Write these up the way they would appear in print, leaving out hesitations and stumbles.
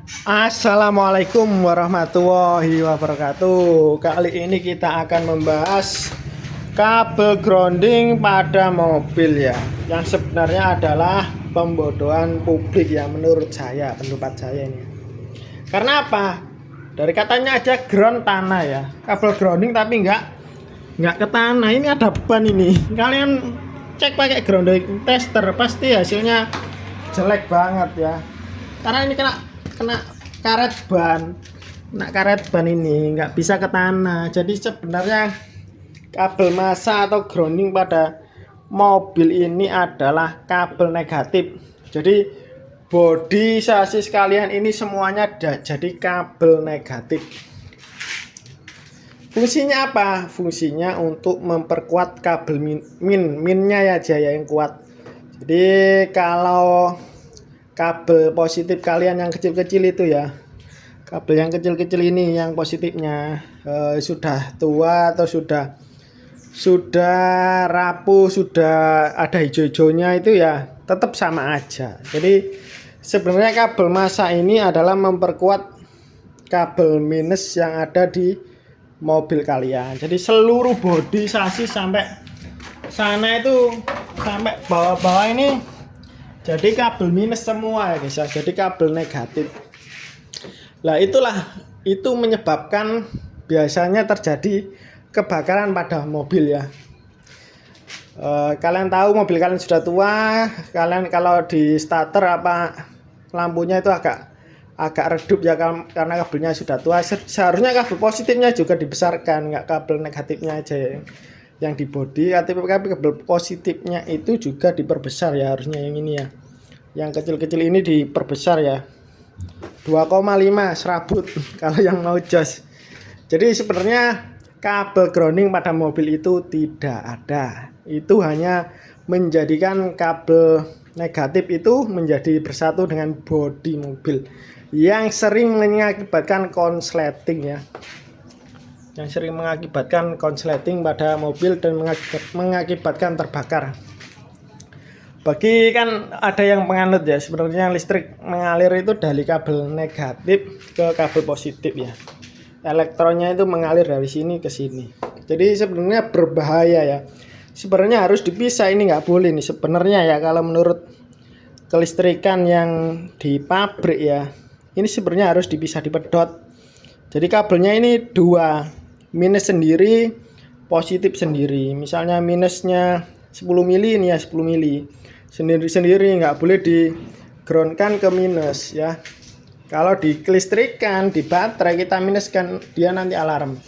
Assalamualaikum warahmatullahi wabarakatuh. Kali ini kita akan membahas kabel grounding pada mobil ya, yang sebenarnya adalah pembodohan publik ya menurut saya, pendapat saya ini. Karena apa? Dari katanya aja ground tanah ya, kabel grounding tapi nggak ke tanah. Ini ada ban ini. Kalian cek pakai grounding tester pasti hasilnya jelek banget ya. Karena ini kena karet ban ini nggak bisa ke tanah. Jadi sebenarnya kabel massa atau grounding pada mobil ini adalah kabel negatif. Jadi bodi sasis kalian ini semuanya jadi kabel negatif. Fungsinya apa? Fungsinya untuk memperkuat kabel minnya ya aja ya yang kuat. Jadi kalau kabel positif kalian yang kecil-kecil itu ya, kabel yang kecil-kecil ini yang positifnya sudah tua atau sudah rapuh, sudah ada hijau-hijaunya itu ya tetap sama aja. Jadi sebenarnya kabel massa ini adalah memperkuat kabel minus yang ada di mobil kalian. Jadi seluruh bodi sasis sampai sana itu, sampai bawah-bawah ini jadi kabel minus semua ya guys ya, jadi kabel negatif. Lah itu menyebabkan biasanya terjadi kebakaran pada mobil ya. Kalian tahu mobil kalian sudah tua, kalian kalau di starter apa lampunya itu agak redup ya, karena kabelnya sudah tua. Seharusnya kabel positifnya juga dibesarkan, nggak kabel negatifnya aja ya yang di bodi, tapi kabel positifnya itu juga diperbesar ya, harusnya yang ini ya, yang kecil-kecil ini diperbesar ya, 2,5 serabut kalau yang mau jos. Jadi sebenarnya kabel grounding pada mobil itu tidak ada, itu hanya menjadikan kabel negatif itu menjadi bersatu dengan bodi mobil yang sering mengakibatkan konsleting ya, yang sering mengakibatkan konsleting pada mobil dan mengakibatkan terbakar. Bagi kan ada yang menganut ya, sebenarnya listrik mengalir itu dari kabel negatif ke kabel positif ya. Elektronnya itu mengalir dari sini ke sini. Jadi sebenarnya berbahaya ya. Sebenarnya harus dipisah, ini nggak boleh nih sebenarnya ya, kalau menurut kelistrikan yang di pabrik ya. Ini sebenarnya harus dipisah, dipedot. Jadi kabelnya ini dua, minus sendiri, positif sendiri. Misalnya minusnya 10 mili, ini ya 10 mili. Sendiri-sendiri, nggak boleh di groundkan ke minus ya. Kalau di kelistrikan, di baterai kita minuskan, dia nanti alarm.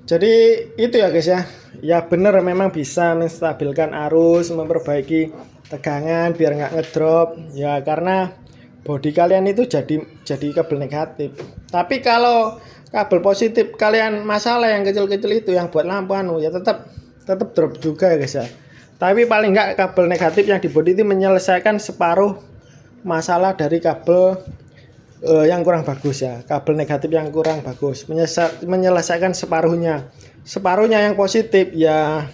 Jadi itu ya guys ya. Ya bener, memang bisa menstabilkan arus, memperbaiki tegangan biar nggak ngedrop ya, karena bodi kalian itu jadi kabel negatif. Tapi kalau kabel positif kalian masalah yang kecil-kecil itu yang buat lampu ya tetap drop juga ya guys ya. Tapi paling enggak kabel negatif yang di bodi itu menyelesaikan separuh masalah dari kabel yang kurang bagus ya. Kabel negatif yang kurang bagus menyelesaikan separuhnya yang positif ya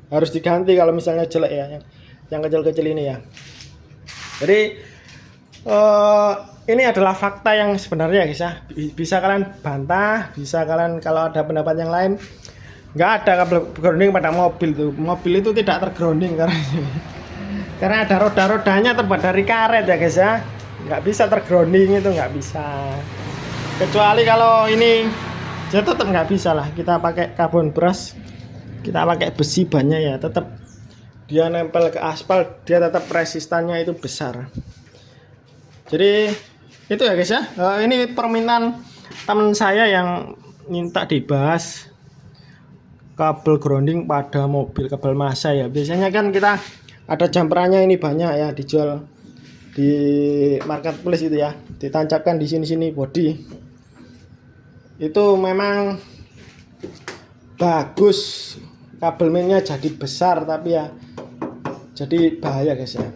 harus diganti kalau misalnya jelek ya, yang kecil-kecil ini ya. Jadi ini adalah fakta yang sebenarnya guys ya. Bisa kalian bantah, bisa kalian kalau ada pendapat yang lain. Nggak ada kabel grounding pada mobil tuh. Mobil itu tidak tergrounding karena ada roda-rodanya terbuat dari karet ya guys ya. Nggak bisa tergrounding, itu nggak bisa. Kecuali kalau ini ya tetap nggak bisa lah. Kita pakai karbon brush, kita pakai besi bannya ya, tetap dia nempel ke aspal, dia tetap resistannya itu besar. Jadi itu ya guys ya. Ini permintaan teman saya yang minta dibahas kabel grounding pada mobil, kabel massa ya. Biasanya kan kita ada jumperannya ini banyak ya, dijual di marketplace itu ya, ditancapkan di sini bodi. Itu memang bagus, kabel minnya jadi besar, tapi ya jadi bahaya guys ya.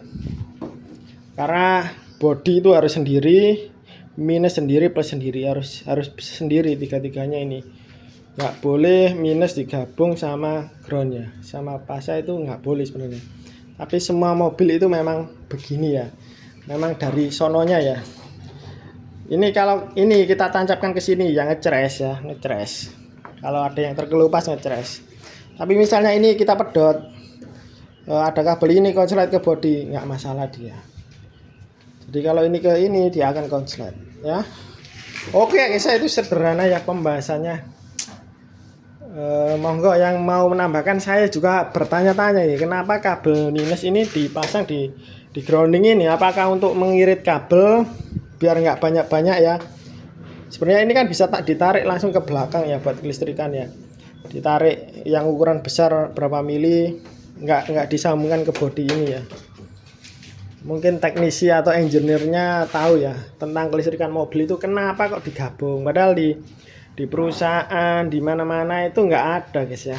Karena bodi itu harus sendiri, minus sendiri, plus sendiri, harus sendiri tiga-tiganya ini. Nggak boleh minus digabung sama groundnya, sama pasa itu nggak boleh sebenarnya. Tapi semua mobil itu memang begini ya, memang dari sononya ya. Ini kalau ini kita tancapkan ke sini yang ngecres ya, ngecres. Kalau ada yang terkelupas ngecres. Tapi misalnya ini kita pedot, ada kabel ini konslet ke body, nggak masalah dia. Jadi kalau ini ke ini dia akan konslet ya. Oke guys, itu sederhana ya pembahasannya. Monggo yang mau menambahkan, saya juga bertanya-tanya ini kenapa kabel minus ini dipasang di grounding ini, apakah untuk mengirit kabel biar nggak banyak-banyak ya. Sebenarnya ini kan bisa tak ditarik langsung ke belakang ya buat kelistrikan ya, ditarik yang ukuran besar berapa mili, nggak disambungkan ke body ini ya. Mungkin teknisi atau engineer-nya tahu ya tentang kelistrikan mobil itu kenapa kok digabung, padahal di perusahaan di mana-mana itu nggak ada guys ya.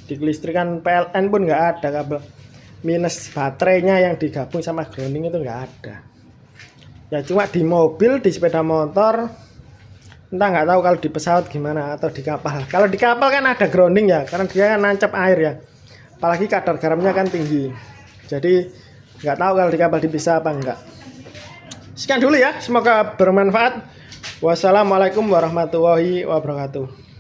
Di kelistrikan PLN pun nggak ada kabel minus baterainya yang digabung sama grounding, itu nggak ada ya. Cuma di mobil, di sepeda motor, entah nggak tahu kalau di pesawat gimana atau di kapal. Kalau di kapal kan ada grounding ya, karena dia kan nancap air ya, apalagi kadar garamnya kan tinggi. Jadi nggak tahu kalau di kapal dipisah apa enggak. Sekian dulu ya, semoga bermanfaat. Wassalamualaikum warahmatullahi wabarakatuh.